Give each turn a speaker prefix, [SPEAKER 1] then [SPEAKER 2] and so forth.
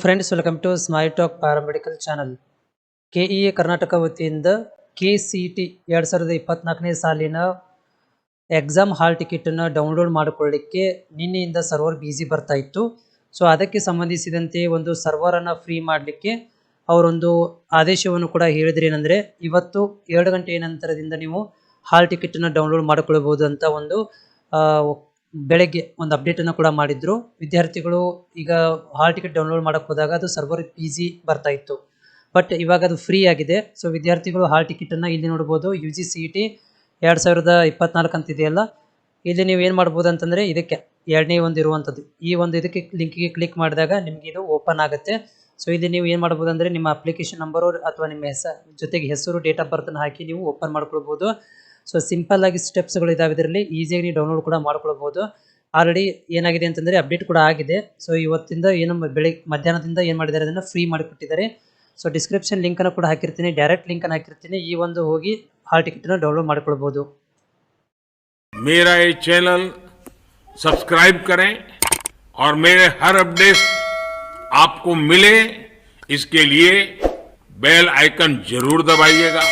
[SPEAKER 1] Friends, welcome to smile talk paramedical channel. KEA Karnataka ವತಿಯಿಂದ KCET 2024ನೇ ಸಾಲಿನ exam hall ಟಿಕೆಟನ್ನು download ಮಾಡಿಕೊಳ್ಳಿಕ್ಕೆ ನಿನ್ನೆಯಿಂದ ಸರ್ವರ್ ಬಿಸಿ ಬರ್ತಾ ಇತ್ತು. ಸೊ ಅದಕ್ಕೆ ಸಂಬಂಧಿಸಿದಂತೆ ಒಂದು ಸರ್ವರನ್ನು ಫ್ರೀ ಮಾಡಲಿಕ್ಕೆ ಅವರೊಂದು ಆದೇಶವನ್ನು ಕೂಡ ಹೇಳಿದ್ರೆ, ಏನಂದರೆ ಇವತ್ತು 2 ಗಂಟೆಯ ನಂತರದಿಂದ ನೀವು ಹಾಲ್ ಟಿಕೆಟನ್ನು ಡೌನ್ಲೋಡ್ ಮಾಡಿಕೊಳ್ಳಬಹುದು ಅಂತ ಒಂದು ಬೆಳಗ್ಗೆ ಒಂದು ಅಪ್ಡೇಟನ್ನು ಕೂಡ ಮಾಡಿದ್ರು. ವಿದ್ಯಾರ್ಥಿಗಳು ಈಗ ಹಾಲ್ ಟಿಕೆಟ್ ಡೌನ್ಲೋಡ್ ಮಾಡೋಕ್ಕೆ ಹೋದಾಗ ಅದು ಸರ್ವರ್ ಬಿಸಿ ಬರ್ತಾ ಇತ್ತು, ಬಟ್ ಇವಾಗ ಅದು ಫ್ರೀ ಆಗಿದೆ. ಸೊ ವಿದ್ಯಾರ್ಥಿಗಳು ಹಾಲ್ ಟಿಕೆಟನ್ನು ಇಲ್ಲಿ ನೋಡ್ಬೋದು. UGCET 2024 ಅಂತ ಇದೆಯಲ್ಲ, ಇಲ್ಲಿ ನೀವು ಏನು ಮಾಡ್ಬೋದು ಅಂತಂದರೆ, ಇದಕ್ಕೆ ಎರಡನೇ ಒಂದು ಇರುವಂಥದ್ದು ಈ ಒಂದು ಇದಕ್ಕೆ ಲಿಂಕಿಗೆ ಕ್ಲಿಕ್ ಮಾಡಿದಾಗ ನಿಮಗೆ ಇದು ಓಪನ್ ಆಗುತ್ತೆ. ಸೊ ಇಲ್ಲಿ ನೀವು ಏನು ಮಾಡ್ಬೋದು ಅಂದರೆ, ನಿಮ್ಮ ಅಪ್ಲಿಕೇಶನ್ ನಂಬರು ಅಥವಾ ನಿಮ್ಮ ಹೆಸರು ಡೇಟ್ ಆಫ್ ಬರ್ತನ್ನು ಹಾಕಿ ನೀವು ಓಪನ್ ಮಾಡ್ಕೊಳ್ಬೋದು. ಸೊ ಸಿಂಪಲ್ ಆಗಿ ಸ್ಟೆಪ್ಸ್ಗಳು ಇದಾವೆ, ಇದರಲ್ಲಿ ಈಸಿಯಾಗಿ ನೀವು ಡೌನ್ಲೋಡ್ ಕೂಡ ಮಾಡ್ಕೊಳ್ಬೋದು. ಆಲ್ರೆಡಿ ಏನಾಗಿದೆ ಅಂತಂದರೆ ಅಪ್ಡೇಟ್ ಕೂಡ ಆಗಿದೆ. ಸೊ ಇವತ್ತಿಂದ ಏನು ಮಧ್ಯಾಹ್ನದಿಂದ ಏನು ಮಾಡಿದ್ದಾರೆ, ಅದನ್ನು ಫ್ರೀ ಮಾಡಿಕೊಟ್ಟಿದ್ದಾರೆ. ಸೊ ಡಿಸ್ಕ್ರಿಪ್ಷನ್ ಲಿಂಕನ್ನು ಕೂಡ ಹಾಕಿರ್ತೀನಿ, ಡೈರೆಕ್ಟ್ ಲಿಂಕನ್ನು ಹಾಕಿರ್ತೀನಿ. ಈ ಒಂದು ಹೋಗಿ ಹಾಲ್ ಟಿಕೆಟನ್ನು ಡೌನ್ಲೋಡ್ ಮಾಡ್ಕೊಳ್ಬೋದು.
[SPEAKER 2] मेरा ये चैनल सब्सक्राइब करें और मेरे हर अपडेट आपको मिले, इसके लिए बेल आइकन जरूर दबाइएगा.